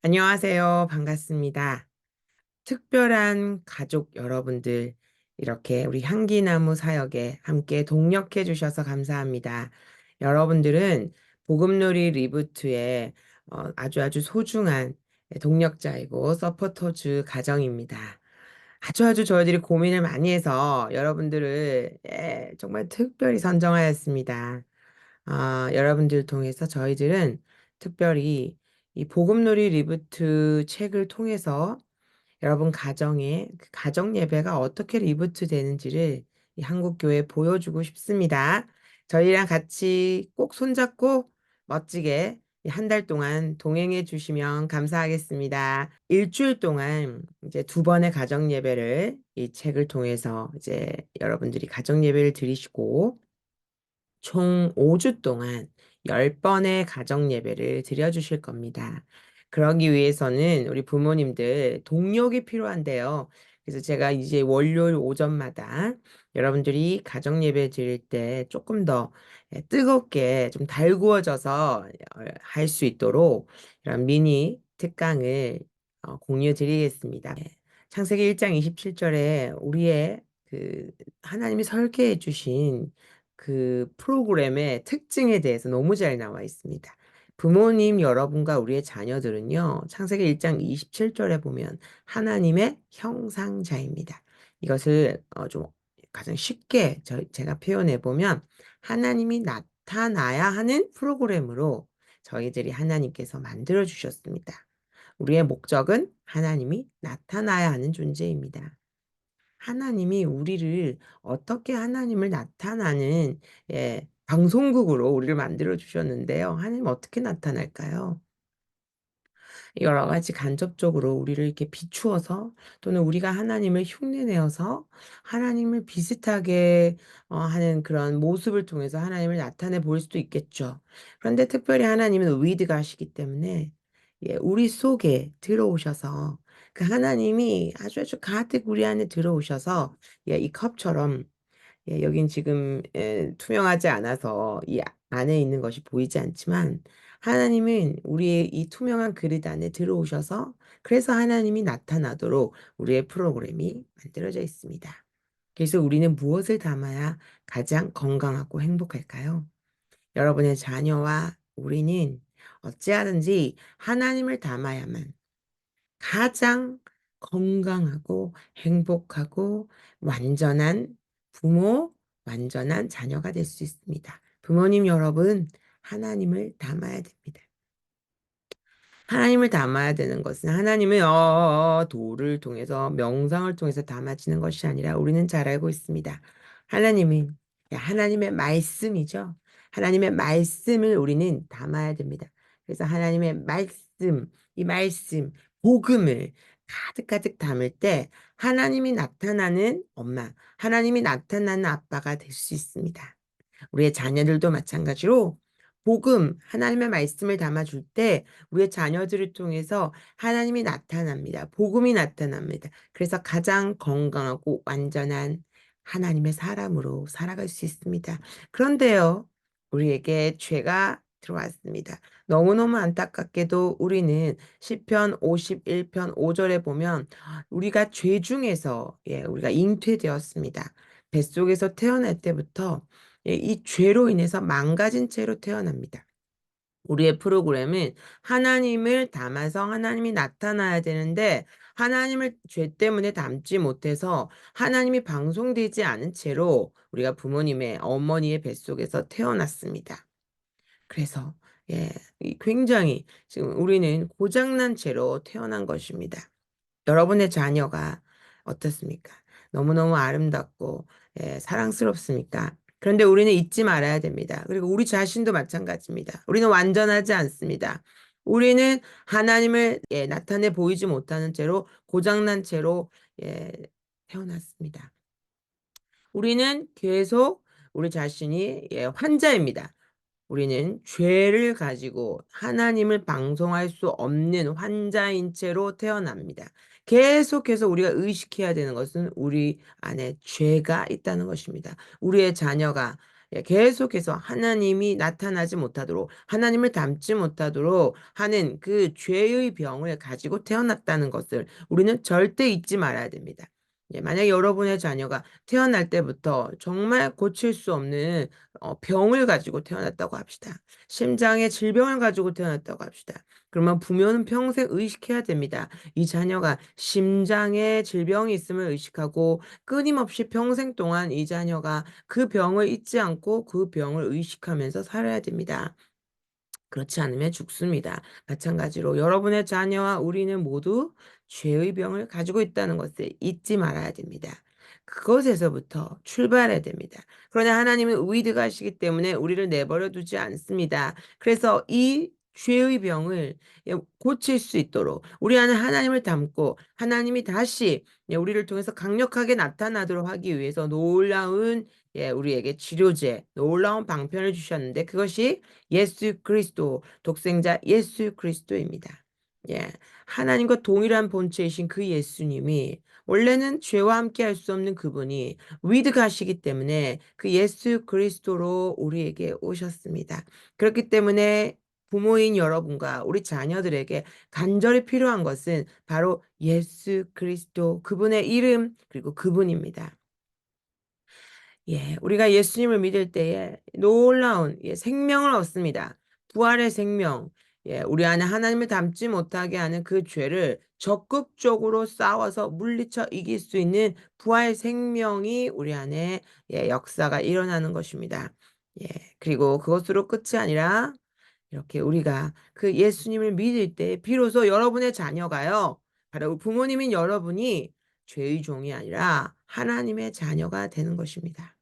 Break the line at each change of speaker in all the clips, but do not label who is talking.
안녕하세요. 반갑습니다. 특별한 가족 여러분들, 이렇게 우리 향기나무 사역에 함께 동력해 주셔서 감사합니다. 여러분들은 복음놀이 리부트의 아주 소중한 동력자이고 서포터즈 가정입니다. 아주 저희들이 고민을 많이 해서 여러분들을 정말 특별히 선정하였습니다. 여러분들 통해서 저희들은 특별히 이 복음놀이 리부트 책을 통해서 여러분 가정의 그 가정 예배가 어떻게 리부트 되는지를 이 한국교회에 보여주고 싶습니다. 저희랑 같이 꼭 손잡고 멋지게 한 달 동안 동행해 주시면 감사하겠습니다. 일주일 동안 이제 두 번의 가정 예배를 이 책을 통해서 이제 여러분들이 가정 예배를 드리시고 총 5주 동안 10번의 가정 예배를 드려주실 겁니다. 그러기 위해서는 우리 부모님들 동력이 필요한데요. 그래서 제가 이제 월요일 오전마다 여러분들이 가정 예배 드릴 때 조금 더 뜨겁게 좀 달구어져서 할 수 있도록 이런 미니 특강을 공유 드리겠습니다. 창세기 1장 27절에 우리의 그 하나님이 설계해 주신 그 프로그램의 특징에 대해서 너무 잘 나와 있습니다. 부모님 여러분과 우리의 자녀들은요, 창세기 1장 27절에 보면 하나님의 형상자입니다. 이것을 좀 가장 쉽게 제가 표현해 보면 하나님이 나타나야 하는 프로그램으로 저희들이 하나님께서 만들어 주셨습니다. 우리의 목적은 하나님이 나타나야 하는 존재입니다. 하나님이 우리를 어떻게 하나님을 나타나는 방송국으로 우리를 만들어 주셨는데요. 하나님 어떻게 나타날까요? 여러 가지 간접적으로 우리를 이렇게 비추어서 또는 우리가 하나님을 흉내내어서 하나님을 비슷하게 하는 그런 모습을 통해서 하나님을 나타내 볼 수도 있겠죠. 그런데 특별히 하나님은 위드가시기 때문에 우리 속에 들어오셔서 그 하나님이 아주 가득 우리 안에 들어오셔서 이 컵처럼 여긴 지금 투명하지 않아서 이 안에 있는 것이 보이지 않지만 하나님은 우리의 이 투명한 그릇 안에 들어오셔서 그래서 하나님이 나타나도록 우리의 프로그램이 만들어져 있습니다. 그래서 우리는 무엇을 담아야 가장 건강하고 행복할까요? 여러분의 자녀와 우리는 어찌하든지 하나님을 담아야만 가장 건강하고 행복하고 완전한 부모, 완전한 자녀가 될 수 있습니다. 부모님 여러분, 하나님을 담아야 됩니다. 하나님을 담아야 되는 것은 하나님의 도를 통해서 명상을 통해서 담아지는 것이 아니라 우리는 잘 알고 있습니다. 하나님은 하나님의 말씀이죠. 하나님의 말씀을 우리는 담아야 됩니다. 그래서 하나님의 말씀, 이 말씀, 복음을 가득 담을 때 하나님이 나타나는 엄마, 하나님이 나타나는 아빠가 될 수 있습니다. 우리의 자녀들도 마찬가지로 복음, 하나님의 말씀을 담아줄 때 우리의 자녀들을 통해서 하나님이 나타납니다. 복음이 나타납니다. 그래서 가장 건강하고 완전한 하나님의 사람으로 살아갈 수 있습니다. 그런데요, 우리에게 죄가 들어왔습니다. 너무너무 안타깝게도 우리는 시편 51편 5절에 보면 우리가 죄 중에서 우리가 잉태되었습니다. 뱃속에서 태어날 때부터 이 죄로 인해서 망가진 채로 태어납니다. 우리의 프로그램은 하나님을 담아서 하나님이 나타나야 되는데 하나님을 죄 때문에 담지 못해서 하나님이 방송되지 않은 채로 우리가 부모님의 어머니의 뱃속에서 태어났습니다. 그래서 굉장히 지금 우리는 고장난 채로 태어난 것입니다. 여러분의 자녀가 어떻습니까? 너무너무 아름답고 사랑스럽습니까? 그런데 우리는 잊지 말아야 됩니다. 그리고 우리 자신도 마찬가지입니다. 우리는 완전하지 않습니다. 우리는 하나님을 나타내 보이지 못하는 채로 고장난 채로 예, 태어났습니다. 우리는 계속 우리 자신이 환자입니다. 우리는 죄를 가지고 하나님을 방송할 수 없는 환자인 채로 태어납니다. 계속해서 우리가 의식해야 되는 것은 우리 안에 죄가 있다는 것입니다. 우리의 자녀가 계속해서 하나님이 나타나지 못하도록, 하나님을 닮지 못하도록 하는 그 죄의 병을 가지고 태어났다는 것을 우리는 절대 잊지 말아야 됩니다. 만약 여러분의 자녀가 태어날 때부터 정말 고칠 수 없는 병을 가지고 태어났다고 합시다. 심장의 질병을 가지고 태어났다고 합시다. 그러면 부모는 평생 의식해야 됩니다. 이 자녀가 심장의 질병이 있음을 의식하고 끊임없이 평생 동안 이 자녀가 그 병을 잊지 않고 그 병을 의식하면서 살아야 됩니다. 그렇지 않으면 죽습니다. 마찬가지로 여러분의 자녀와 우리는 모두 죄의 병을 가지고 있다는 것을 잊지 말아야 됩니다. 그것에서부터 출발해야 됩니다. 그러나 하나님은 의득하시기 때문에 우리를 내버려 두지 않습니다. 그래서 이 죄의 병을 고칠 수 있도록 우리 안에 하나님을 담고 하나님이 다시 우리를 통해서 강력하게 나타나도록 하기 위해서 놀라운 우리에게 치료제, 놀라운 방편을 주셨는데 그것이 예수 그리스도, 독생자 예수 그리스도입니다. 예, 하나님과 동일한 본체이신 그 예수님이 원래는 죄와 함께 할 수 없는 그분이 위드가시기 때문에 그 예수 그리스도로 우리에게 오셨습니다. 그렇기 때문에 부모인 여러분과 우리 자녀들에게 간절히 필요한 것은 바로 예수 그리스도, 그분의 이름, 그리고 그분입니다. 우리가 예수님을 믿을 때에 놀라운 생명을 얻습니다. 부활의 생명. 우리 안에 하나님을 닮지 못하게 하는 그 죄를 적극적으로 싸워서 물리쳐 이길 수 있는 부활 생명이 우리 안에 역사가 일어나는 것입니다. 예, 그리고 그것으로 끝이 아니라 이렇게 우리가 그 예수님을 믿을 때 비로소 여러분의 자녀가요. 바로 부모님인 여러분이 죄의 종이 아니라 하나님의 자녀가 되는 것입니다.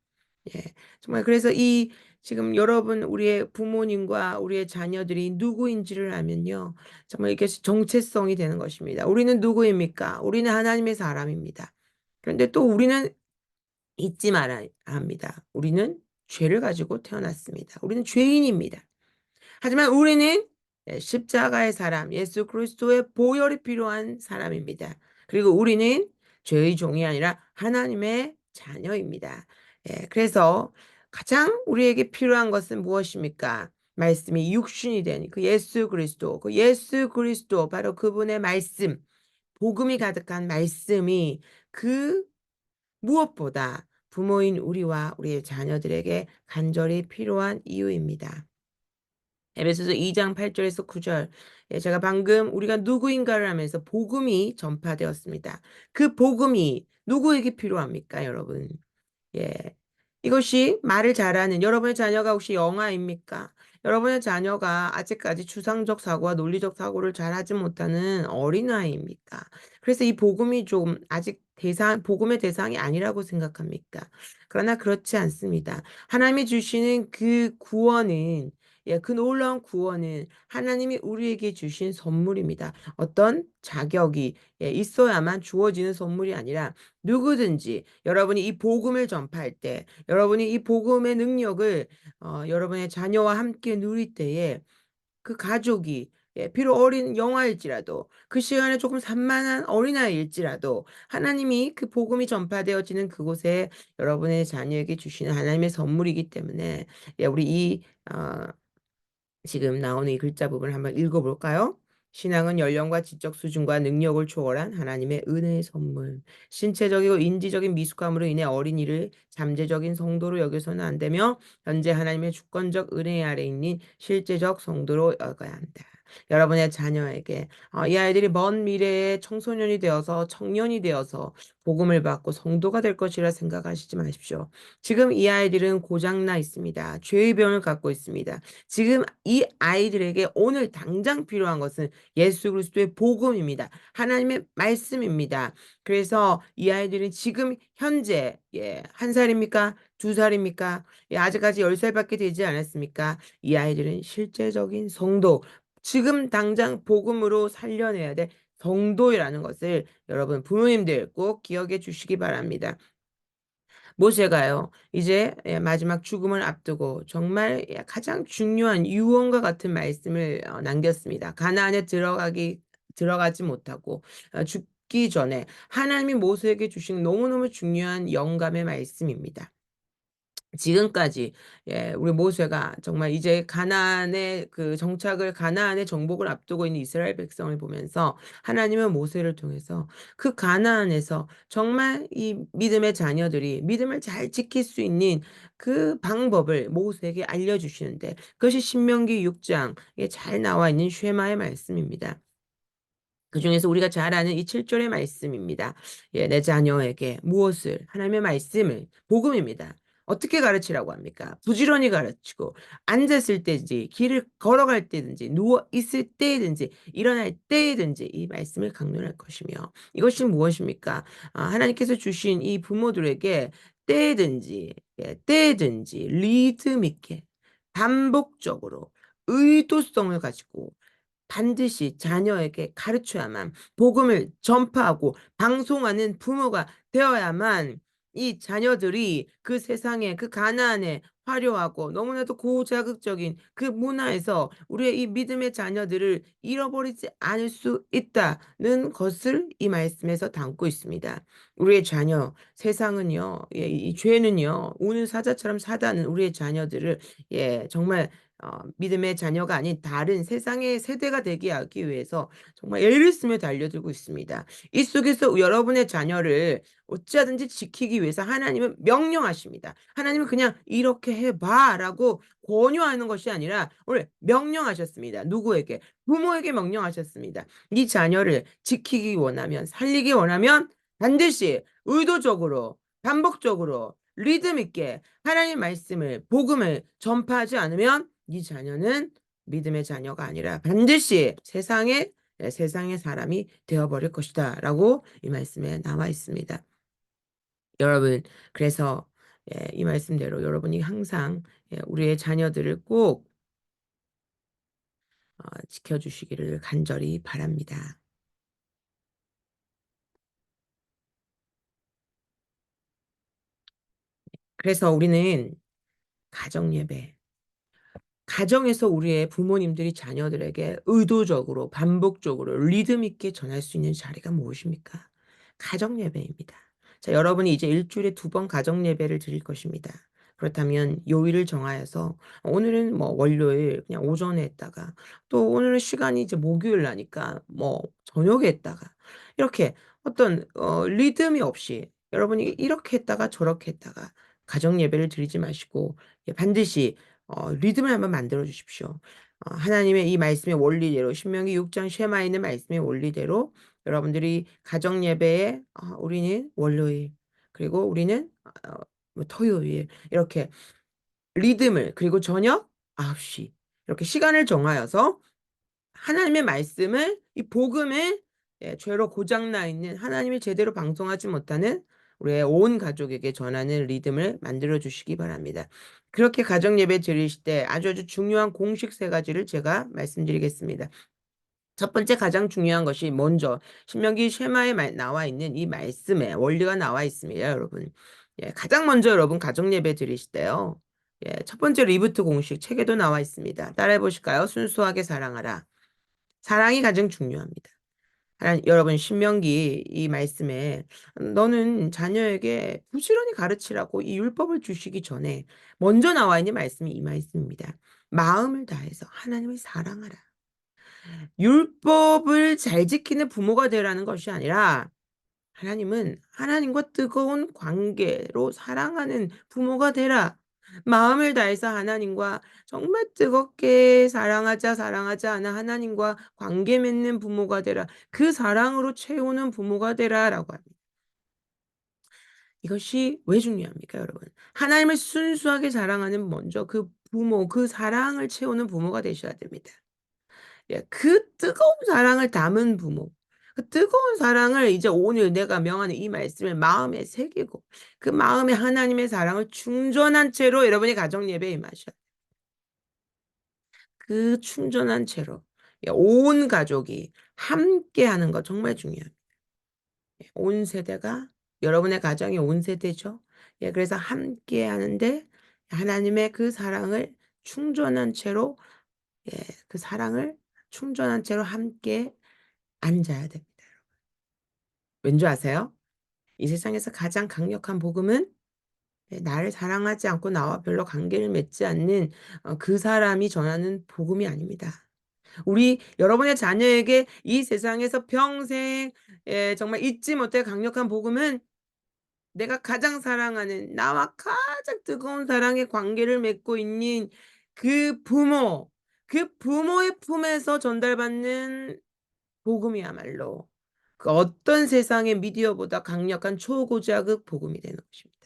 예, 정말 그래서 이 지금 여러분 우리의 부모님과 우리의 자녀들이 누구인지를 알면요. 정말 이게 정체성이 되는 것입니다. 우리는 누구입니까? 우리는 하나님의 사람입니다. 그런데 또 우리는 잊지 말아야 합니다. 우리는 죄를 가지고 태어났습니다. 우리는 죄인입니다. 하지만 우리는 십자가의 사람, 예수 그리스도의 보혈이 필요한 사람입니다. 그리고 우리는 죄의 종이 아니라 하나님의 자녀입니다. 그래서 가장 우리에게 필요한 것은 무엇입니까? 말씀이 육신이 된 그 예수 그리스도, 그 예수 그리스도, 바로 그분의 말씀, 복음이 가득한 말씀이 그 무엇보다 부모인 우리와 우리의 자녀들에게 간절히 필요한 이유입니다. 에베소서 2장 8절에서 9절. 제가 방금 우리가 누구인가를 하면서 복음이 전파되었습니다. 그 복음이 누구에게 필요합니까, 여러분? 예. 이것이 말을 잘하는 여러분의 자녀가 혹시 영아입니까? 여러분의 자녀가 아직까지 추상적 사고와 논리적 사고를 잘하지 못하는 어린아이입니까? 그래서 이 복음이 좀 아직 복음의 대상이 아니라고 생각합니까? 그러나 그렇지 않습니다. 하나님이 주시는 그 구원은 그 놀라운 구원은 하나님이 우리에게 주신 선물입니다. 어떤 자격이 있어야만 주어지는 선물이 아니라 누구든지 여러분이 이 복음을 전파할 때, 여러분이 이 복음의 능력을 여러분의 자녀와 함께 누릴 때에 그 가족이 비록 어린 영아일지라도 그 시간에 조금 산만한 어린아이일지라도 하나님이 그 복음이 전파되어지는 그곳에 여러분의 자녀에게 주시는 하나님의 선물이기 때문에 우리 지금 나오는 이 글자 부분을 한번 읽어볼까요? 신앙은 연령과 지적 수준과 능력을 초월한 하나님의 은혜의 선물. 신체적이고 인지적인 미숙함으로 인해 어린이를 잠재적인 성도로 여겨서는 안 되며 현재 하나님의 주권적 은혜 아래 있는 실제적 성도로 여겨야 한다. 여러분의 자녀에게 이 아이들이 먼 미래에 청소년이 되어서 청년이 되어서 복음을 받고 성도가 될 것이라 생각하시지 마십시오. 지금 이 아이들은 고장나 있습니다. 죄의 병을 갖고 있습니다. 지금 이 아이들에게 오늘 당장 필요한 것은 예수 그리스도의 복음입니다. 하나님의 말씀입니다. 그래서 이 아이들은 지금 현재 한 살입니까? 두 살입니까? 아직까지 10살밖에 되지 않았습니까? 이 아이들은 실제적인 성도, 지금 당장 복음으로 살려내야 될 성도라는 것을 여러분 부모님들 꼭 기억해 주시기 바랍니다. 모세가요, 이제 마지막 죽음을 앞두고 정말 가장 중요한 유언과 같은 말씀을 남겼습니다. 가나안에 들어가지 못하고 죽기 전에 하나님이 모세에게 주신 너무너무 중요한 영감의 말씀입니다. 지금까지 우리 모세가 정말 이제 가나안의 그 정착을 가나안의 정복을 앞두고 있는 이스라엘 백성을 보면서 하나님은 모세를 통해서 그 가나안에서 정말 이 믿음의 자녀들이 믿음을 잘 지킬 수 있는 그 방법을 모세에게 알려주시는데 그것이 신명기 6장에 잘 나와 있는 쉐마의 말씀입니다. 그중에서 우리가 잘 아는 이 7절의 말씀입니다. 내 자녀에게 무엇을, 하나님의 말씀을, 복음입니다. 어떻게 가르치라고 합니까? 부지런히 가르치고, 앉았을 때든지, 길을 걸어갈 때든지, 누워있을 때든지, 일어날 때든지, 이 말씀을 강론할 것이며, 이것이 무엇입니까? 하나님께서 주신 이 부모들에게 때든지, 때든지, 리듬 있게, 반복적으로, 의도성을 가지고, 반드시 자녀에게 가르쳐야만 복음을 전파하고 방송하는 부모가 되어야만 이 자녀들이 그 세상에 그 가나안에 화려하고 너무나도 고자극적인 그 문화에서 우리의 이 믿음의 자녀들을 잃어버리지 않을 수 있다는 것을 이 말씀에서 담고 있습니다. 우리의 자녀, 세상은요, 이 죄는요, 우는 사자처럼 사다는 우리의 자녀들을 정말 믿음의 자녀가 아닌 다른 세상의 세대가 되게 하기 위해서 정말 애를 쓰며 달려들고 있습니다. 이 속에서 여러분의 자녀를 어찌하든지 지키기 위해서 하나님은 명령하십니다. 하나님은 그냥 이렇게 해봐라고 권유하는 것이 아니라 오늘 명령하셨습니다. 누구에게? 부모에게 명령하셨습니다. 이 자녀를 지키기 원하면, 살리기 원하면 반드시 의도적으로, 반복적으로, 리듬 있게 하나님 말씀을, 복음을 전파하지 않으면 이 자녀는 믿음의 자녀가 아니라 반드시 세상의 사람이 되어버릴 것이다. 라고 이 말씀에 나와 있습니다. 여러분, 그래서 이 말씀대로 여러분이 항상 우리의 자녀들을 꼭 지켜주시기를 간절히 바랍니다. 그래서 우리는 가정예배, 가정에서 우리의 부모님들이 자녀들에게 의도적으로, 반복적으로, 리듬 있게 전할 수 있는 자리가 무엇입니까? 가정예배입니다. 자, 여러분이 이제 일주일에 2번 가정예배를 드릴 것입니다. 그렇다면 요일을 정하여서 오늘은 뭐 월요일 그냥 오전에 했다가 또 오늘은 시간이 이제 목요일 나니까 뭐 저녁에 했다가 이렇게 어떤 리듬이 없이 여러분이 이렇게 했다가 저렇게 했다가 가정예배를 드리지 마시고 반드시 리듬을 한번 만들어 주십시오. 하나님의 이 말씀의 원리대로 신명기 6장 쉐마에 있는 말씀의 원리대로 여러분들이 가정 예배에 우리는 월요일 그리고 우리는 뭐 토요일 이렇게 리듬을 그리고 저녁 9시 이렇게 시간을 정하여서 하나님의 말씀을 이 복음을 죄로 고장나 있는 하나님이 제대로 방송하지 못하는 우리의 온 가족에게 전하는 리듬을 만들어 주시기 바랍니다. 그렇게 가정 예배 드리실 때 아주 중요한 공식 3가지를 제가 말씀드리겠습니다. 첫 번째 가장 중요한 것이 먼저 신명기 쉐마에 나와 있는 이 말씀에 원리가 나와 있습니다, 여러분. 가장 먼저 여러분 가정 예배 드리실 때요. 첫 번째 리부트 공식 책에도 나와 있습니다. 따라해 보실까요? 순수하게 사랑하라. 사랑이 가장 중요합니다. 여러분 신명기 이 말씀에 너는 자녀에게 부지런히 가르치라고 이 율법을 주시기 전에 먼저 나와 있는 말씀이 이 말씀입니다. 마음을 다해서 하나님을 사랑하라. 율법을 잘 지키는 부모가 되라는 것이 아니라 하나님은 하나님과 뜨거운 관계로 사랑하는 부모가 되라. 마음을 다해서 하나님과 정말 뜨겁게 사랑하자 하는 하나님과 관계 맺는 부모가 되라. 그 사랑으로 채우는 부모가 되라라고 합니다. 이것이 왜 중요합니까, 여러분? 하나님을 순수하게 사랑하는 먼저 그 부모, 그 사랑을 채우는 부모가 되셔야 됩니다. 그 뜨거운 사랑을 담은 부모. 그 뜨거운 사랑을 이제 오늘 내가 명하는 이 말씀을 마음에 새기고 그 마음에 하나님의 사랑을 충전한 채로 여러분이 가정 예배에 임하셔야 돼요. 그 충전한 채로 온 가족이 함께 하는 거 정말 중요해요. 온 세대가 여러분의 가정이 온 세대죠. 그래서 함께 하는데 하나님의 그 사랑을 충전한 채로 그 사랑을 충전한 채로 함께 앉아야 됩니다. 왠지 아세요? 이 세상에서 가장 강력한 복음은 나를 사랑하지 않고 나와 별로 관계를 맺지 않는 그 사람이 전하는 복음이 아닙니다. 우리 여러분의 자녀에게 이 세상에서 평생 정말 잊지 못할 강력한 복음은 내가 가장 사랑하는 나와 가장 뜨거운 사랑의 관계를 맺고 있는 그 부모, 그 부모의 품에서 전달받는 복음이야말로 그 어떤 세상의 미디어보다 강력한 초고자극 복음이 되는 것입니다.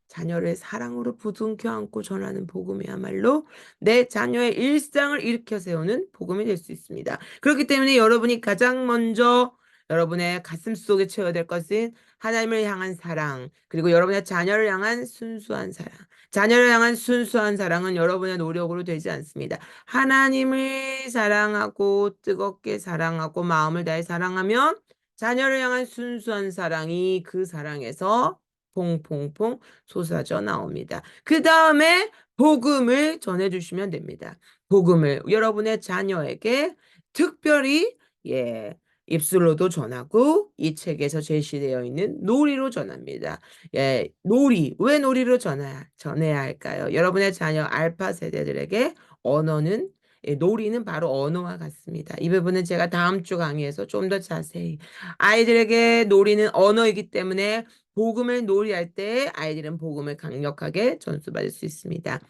자녀를 사랑으로 부둥켜 안고 전하는 복음이야말로 내 자녀의 일상을 일으켜 세우는 복음이 될 수 있습니다. 그렇기 때문에 여러분이 가장 먼저 여러분의 가슴 속에 채워야 될 것은 하나님을 향한 사랑, 그리고 여러분의 자녀를 향한 순수한 사랑. 자녀를 향한 순수한 사랑은 여러분의 노력으로 되지 않습니다. 하나님을 사랑하고 뜨겁게 사랑하고 마음을 다해 사랑하면 자녀를 향한 순수한 사랑이 그 사랑에서 퐁퐁퐁 솟아져 나옵니다. 그 다음에 복음을 전해주시면 됩니다. 복음을 여러분의 자녀에게 특별히 예, 입술로도 전하고 이 책에서 제시되어 있는 놀이로 전합니다. 예, 놀이. 왜 놀이로 전해야 할까요? 여러분의 자녀 알파 세대들에게 언어는 놀이는 바로 언어와 같습니다. 이 부분은 제가 다음 주 강의에서 좀 더 자세히 아이들에게 놀이는 언어이기 때문에 복음을 놀이할 때 아이들은 복음을 강력하게 전수받을 수 있습니다.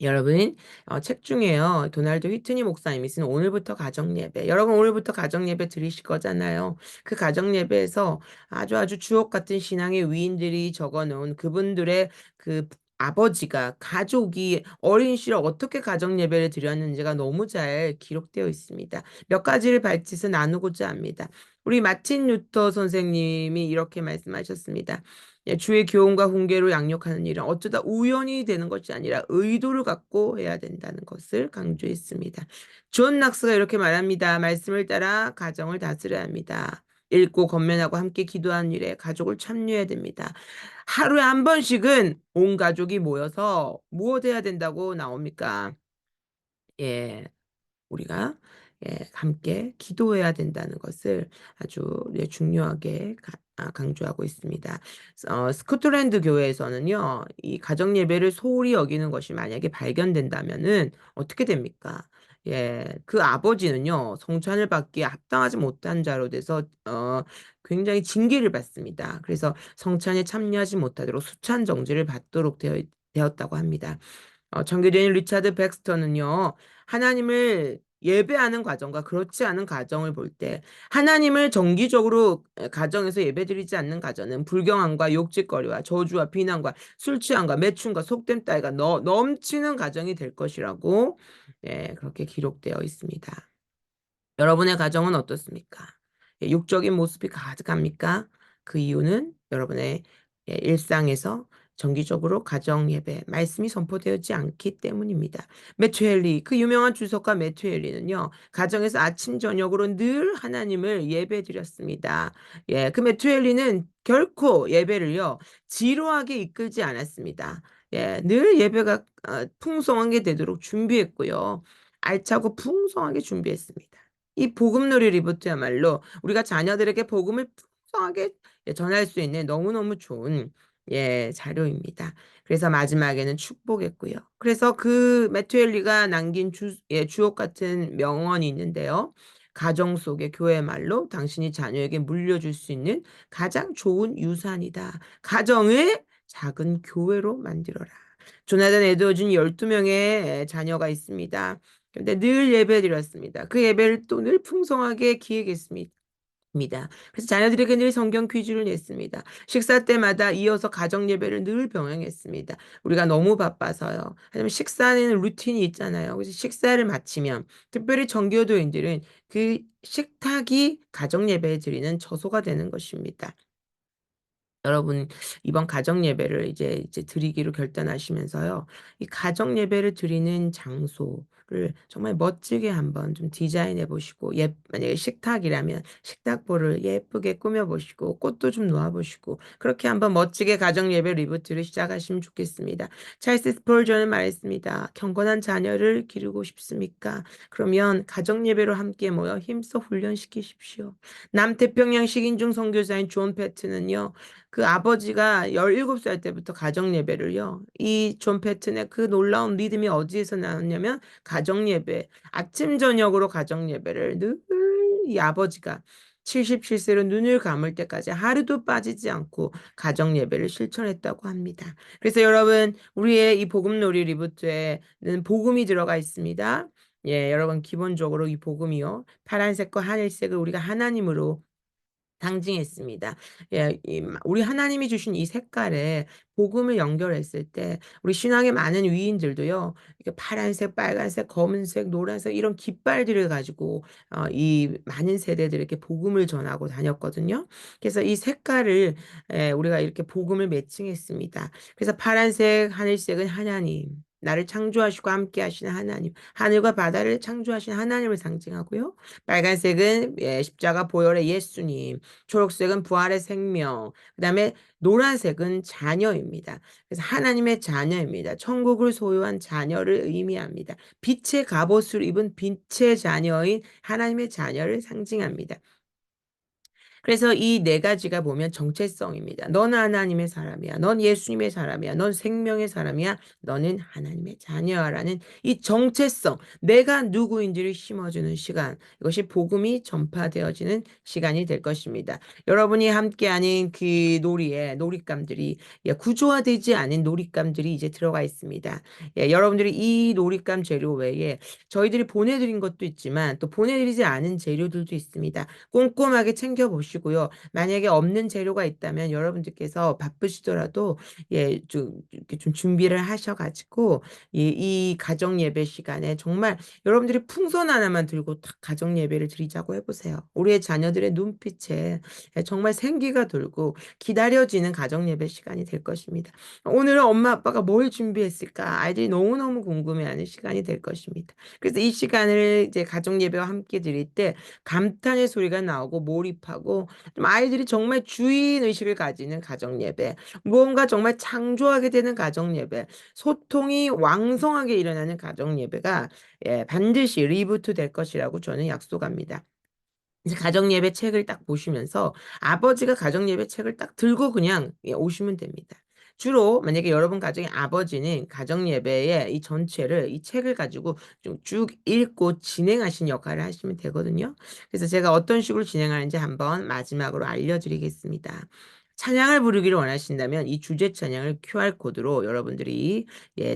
여러분, 책 중에요. 도널드 휘트니 목사님이 쓴 오늘부터 가정예배. 여러분, 오늘부터 가정예배 드리실 거잖아요. 그 가정예배에서 아주 주옥 같은 신앙의 위인들이 적어 놓은 그분들의 그 아버지가, 가족이 어린 시절 어떻게 가정예배를 드렸는지가 너무 잘 기록되어 있습니다. 몇 가지를 발췌해서 나누고자 합니다. 우리 마틴 루터 선생님이 이렇게 말씀하셨습니다. 주의 교훈과 훈계로 양육하는 일은 어쩌다 우연히 되는 것이 아니라 의도를 갖고 해야 된다는 것을 강조했습니다. 존 낙스가 이렇게 말합니다. 말씀을 따라 가정을 다스려야 합니다. 읽고 건면하고 함께 기도하는 일에 가족을 참여해야 됩니다. 하루에 한 번씩은 온 가족이 모여서 무엇 해야 된다고 나옵니까? 예, 우리가 함께 기도해야 된다는 것을 아주 중요하게 강조하고 있습니다. 스코틀랜드 교회에서는요, 이 가정 예배를 소홀히 여기는 것이 만약에 발견된다면은 어떻게 됩니까? 그 아버지는요, 성찬을 받기에 합당하지 못한 자로 돼서 굉장히 징계를 받습니다. 그래서 성찬에 참여하지 못하도록 수찬 정지를 받도록 되었다고 합니다. 정교대인 리차드 백스터는요, 하나님을 예배하는 과정과 그렇지 않은 가정을 볼 때, 하나님을 정기적으로 가정에서 예배드리지 않는 가정은 불경함과 욕짓거리와 저주와 비난과 술 취함과 매춘과 속됨 따위가 넘치는 가정이 될 것이라고, 그렇게 기록되어 있습니다. 여러분의 가정은 어떻습니까? 육적인 모습이 가득합니까? 그 이유는 여러분의 일상에서 정기적으로 가정 예배, 말씀이 선포되지 않기 때문입니다. 매튜엘리, 그 유명한 주석가 매튜엘리는요, 가정에서 아침, 저녁으로 늘 하나님을 예배 드렸습니다. 그 매튜엘리는 결코 예배를요, 지루하게 이끌지 않았습니다. 늘 예배가 풍성하게 되도록 준비했고요. 알차고 풍성하게 준비했습니다. 이 복음놀이 리부트야말로 우리가 자녀들에게 복음을 풍성하게 전할 수 있는 너무너무 좋은 자료입니다. 그래서 마지막에는 축복했고요. 그래서 그 매튜엘리가 남긴 주옥 같은 명언이 있는데요. 가정 속의 교회 말로 당신이 자녀에게 물려줄 수 있는 가장 좋은 유산이다. 가정을 작은 교회로 만들어라. 조나단 에드워즈는 12명의 자녀가 있습니다. 근데 늘 예배 드렸습니다. 그 예배를 또 늘 풍성하게 기획했습니다. 그래서 자녀들에게 늘 성경 퀴즈를 냈습니다. 식사 때마다 이어서 가정 예배를 늘 병행했습니다. 우리가 너무 바빠서요. 하지만 식사는 루틴이 있잖아요. 그래서 식사를 마치면 특별히 정교도인들은 그 식탁이 가정 예배 드리는 처소가 되는 것입니다. 여러분, 이번 가정 예배를 이제 드리기로 결단하시면서요. 이 가정 예배를 드리는 장소, 정말 멋지게 한번 좀 디자인해 보시고, 만약에 식탁이라면 식탁보를 예쁘게 꾸며 보시고, 꽃도 좀 놓아 보시고, 그렇게 한번 멋지게 가정 예배 리부트를 시작하시면 좋겠습니다. 찰스 스펄전은 말했습니다. 경건한 자녀를 기르고 싶습니까? 그러면 가정 예배로 함께 모여 힘써 훈련시키십시오. 남태평양 식인중 선교사인 존 패트는요, 그 아버지가 17살 때부터 가정 예배를요, 이 존 패튼의 그 놀라운 믿음이 어디에서 나왔냐면, 가정 예배, 아침, 저녁으로 가정 예배를 늘 이 아버지가 77세로 눈을 감을 때까지 하루도 빠지지 않고 가정 예배를 실천했다고 합니다. 그래서 여러분, 우리의 이 복음놀이 리부트에는 복음이 들어가 있습니다. 예, 여러분, 기본적으로 이 복음이요, 파란색과 하늘색을 우리가 하나님으로 상징했습니다. 예, 우리 하나님이 주신 이 색깔에 복음을 연결했을 때 우리 신앙의 많은 위인들도요. 이게 파란색, 빨간색, 검은색, 노란색 이런 깃발들을 가지고 이 많은 세대들에게 복음을 전하고 다녔거든요. 그래서 이 색깔을 우리가 이렇게 복음을 매칭했습니다. 그래서 파란색, 하늘색은 하나님, 나를 창조하시고 함께 하시는 하나님, 하늘과 바다를 창조하신 하나님을 상징하고요. 빨간색은 십자가 보혈의 예수님, 초록색은 부활의 생명, 그다음에 노란색은 자녀입니다. 그래서 하나님의 자녀입니다. 천국을 소유한 자녀를 의미합니다. 빛의 갑옷을 입은 빛의 자녀인 하나님의 자녀를 상징합니다. 그래서 이 네 가지가 보면 정체성입니다. 넌 하나님의 사람이야. 넌 예수님의 사람이야. 넌 생명의 사람이야. 너는 하나님의 자녀야라는 이 정체성, 내가 누구인지를 심어주는 시간. 이것이 복음이 전파되어지는 시간이 될 것입니다. 여러분이 함께하는 그 놀이에 놀잇감들이 구조화되지 않은 놀잇감들이 이제 들어가 있습니다. 여러분들이 이 놀잇감 재료 외에 저희들이 보내드린 것도 있지만 또 보내드리지 않은 재료들도 있습니다. 꼼꼼하게 챙겨보시고요. 만약에 없는 재료가 있다면 여러분들께서 바쁘시더라도 좀 이렇게 좀 준비를 하셔가지고 이 가정 예배 시간에 정말 여러분들이 풍선 하나만 들고 딱 가정 예배를 드리자고 해보세요. 우리의 자녀들의 눈빛에 정말 생기가 돌고 기다려지는 가정 예배 시간이 될 것입니다. 오늘은 엄마 아빠가 뭘 준비했을까? 아이들이 너무너무 궁금해하는 시간이 될 것입니다. 그래서 이 시간을 이제 가정 예배와 함께 드릴 때 감탄의 소리가 나오고 몰입하고 좀 아이들이 정말 주인 의식을 가지는 가정 예배, 무언가 정말 창조하게 되는 가정 예배, 소통이 왕성하게 일어나는 가정 예배가 반드시 리부트 될 것이라고 저는 약속합니다. 이제 가정예배 책을 딱 보시면서 아버지가 가정예배 책을 딱 들고 그냥 오시면 됩니다. 주로 만약에 여러분 가정의 아버지는 가정예배의 이 전체를 이 책을 가지고 좀 쭉 읽고 진행하신 역할을 하시면 되거든요. 그래서 제가 어떤 식으로 진행하는지 한번 마지막으로 알려드리겠습니다. 찬양을 부르기를 원하신다면 이 주제 찬양을 QR코드로 여러분들이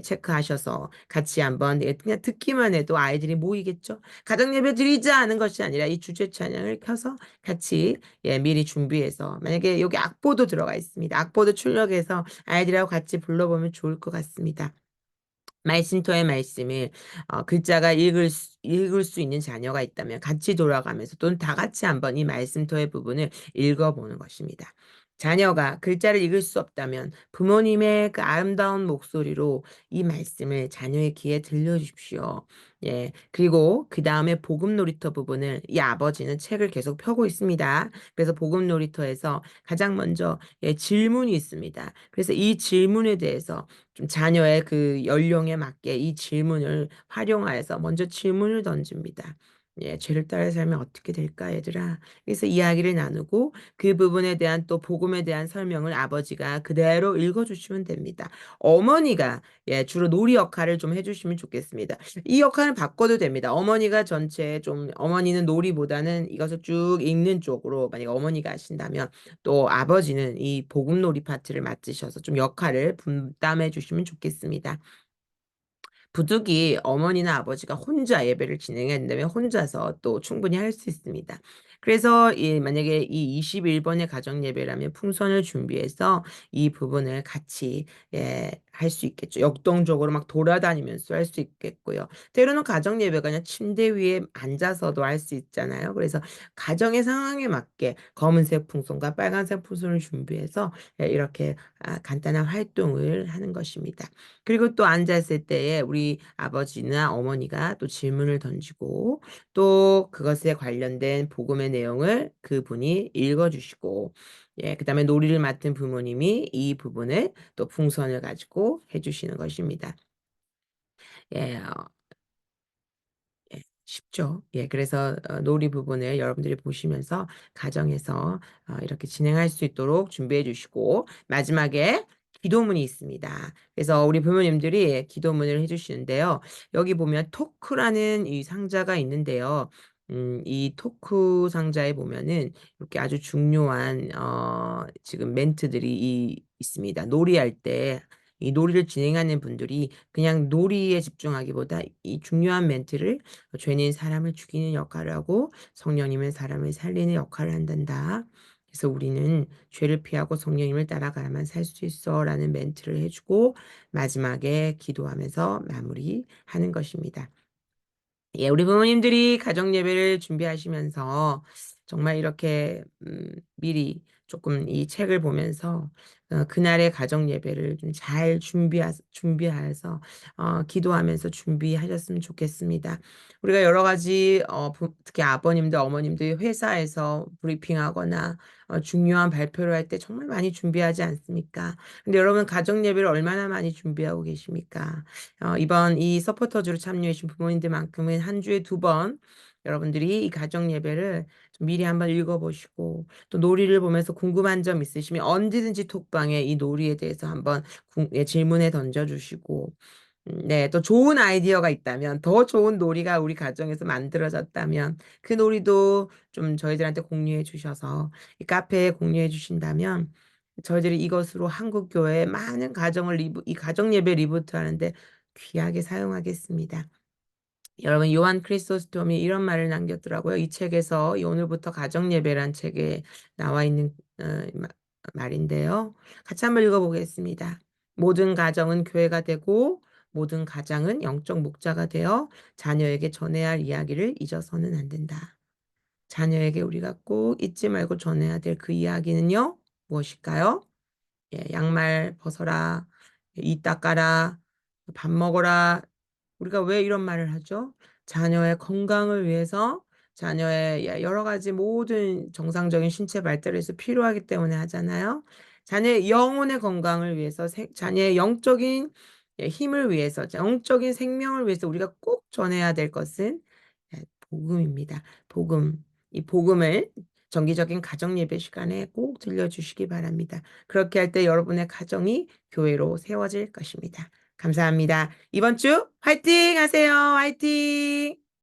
체크하셔서 같이 한번 그냥 듣기만 해도 아이들이 모이겠죠. 가정 예배 드리자 하는 것이 아니라 이 주제 찬양을 켜서 같이 미리 준비해서 만약에 여기 악보도 들어가 있습니다. 악보도 출력해서 아이들하고 같이 불러보면 좋을 것 같습니다. 말씀터의 말씀을 글자가 읽을 수 있는 자녀가 있다면 같이 돌아가면서 또는 다 같이 한번 이 말씀터의 부분을 읽어보는 것입니다. 자녀가 글자를 읽을 수 없다면 부모님의 그 아름다운 목소리로 이 말씀을 자녀의 귀에 들려주십시오. 그리고 그 다음에 복음 놀이터 부분을 이 아버지는 책을 계속 펴고 있습니다. 그래서 복음 놀이터에서 가장 먼저 질문이 있습니다. 그래서 이 질문에 대해서 좀 자녀의 그 연령에 맞게 이 질문을 활용하여서 먼저 질문을 던집니다. 죄를 따라 살면 어떻게 될까, 얘들아? 그래서 이야기를 나누고 그 부분에 대한 또 복음에 대한 설명을 아버지가 그대로 읽어주시면 됩니다. 어머니가 주로 놀이 역할을 좀 해주시면 좋겠습니다. 이 역할은 바꿔도 됩니다. 어머니가 전체 좀 어머니는 놀이보다는 이것을 쭉 읽는 쪽으로 만약 어머니가 하신다면 또 아버지는 이 복음놀이 파트를 맡으셔서 좀 역할을 분담해 주시면 좋겠습니다. 부득이 어머니나 아버지가 혼자 예배를 진행해야 된다면 혼자서 또 충분히 할 수 있습니다. 그래서 만약에 이 21번의 가정 예배라면 풍선을 준비해서 이 부분을 같이 할 수 있겠죠. 역동적으로 막 돌아다니면서 할 수 있겠고요. 때로는 가정 예배가 그냥 침대 위에 앉아서도 할 수 있잖아요. 그래서 가정의 상황에 맞게 검은색 풍선과 빨간색 풍선을 준비해서 이렇게 간단한 활동을 하는 것입니다. 그리고 또 앉았을 때에 우리 아버지나 어머니가 또 질문을 던지고 또 그것에 관련된 복음의 내용을 그분이 읽어주시고, 그다음에 놀이를 맡은 부모님이 이 부분을 또 풍선을 가지고 해주시는 것입니다. 예, 쉽죠. 그래서 놀이 부분을 여러분들이 보시면서 가정에서 이렇게 진행할 수 있도록 준비해 주시고, 마지막에 기도문이 있습니다. 그래서 우리 부모님들이 기도문을 해주시는데요. 여기 보면 토크라는 이 상자가 있는데요. 이 토크 상자에 보면은 이렇게 아주 중요한 지금 멘트들이 있습니다. 놀이할 때 이 놀이를 진행하는 분들이 그냥 놀이에 집중하기보다 이 중요한 멘트를 죄는 사람을 죽이는 역할을 하고 성령님은 사람을 살리는 역할을 한단다. 그래서 우리는 죄를 피하고 성령님을 따라가야만 살 수 있어라는 멘트를 해주고 마지막에 기도하면서 마무리하는 것입니다. 우리 부모님들이 가정 예배를 준비하시면서 정말 이렇게 미리 조금 이 책을 보면서 그날의 가정 예배를 좀 잘 준비해서 기도하면서 준비하셨으면 좋겠습니다. 우리가 여러 가지 특히 아버님들, 어머님들 회사에서 브리핑하거나 중요한 발표를 할 때 정말 많이 준비하지 않습니까? 근데 여러분 가정 예배를 얼마나 많이 준비하고 계십니까? 이번 이 서포터즈로 참여해주신 부모님들만큼은 한 주에 2번 여러분들이 이 가정 예배를 좀 미리 한번 읽어보시고 또 놀이를 보면서 궁금한 점 있으시면 언제든지 톡방에 이 놀이에 대해서 한번 질문에 던져주시고 네, 또 좋은 아이디어가 있다면, 더 좋은 놀이가 우리 가정에서 만들어졌다면, 그 놀이도 좀 저희들한테 공유해 주셔서, 이 카페에 공유해 주신다면, 저희들이 이것으로 한국교회의 많은 이 가정 예배 리부트 하는데 귀하게 사용하겠습니다. 여러분, 요한 크리소스톰이 이런 말을 남겼더라고요. 이 책에서 이 오늘부터 가정 예배란 책에 나와 있는 말인데요. 같이 한번 읽어보겠습니다. 모든 가정은 교회가 되고 모든 가장은 영적 목자가 되어 자녀에게 전해야 할 이야기를 잊어서는 안 된다. 자녀에게 우리가 꼭 잊지 말고 전해야 될 그 이야기는요, 무엇일까요? 양말 벗어라, 이 닦아라, 밥 먹어라. 우리가 왜 이런 말을 하죠? 자녀의 건강을 위해서, 자녀의 여러 가지 모든 정상적인 신체 발달에 서 필요하기 때문에 하잖아요. 자녀의 영혼의 건강을 위해서, 자녀의 영적인 힘을 위해서, 영적인 생명을 위해서 우리가 꼭 전해야 될 것은 복음입니다. 복음. 이 복음을 정기적인 가정 예배 시간에 꼭 들려주시기 바랍니다. 그렇게 할 때 여러분의 가정이 교회로 세워질 것입니다. 감사합니다. 이번 주 화이팅 하세요. 화이팅!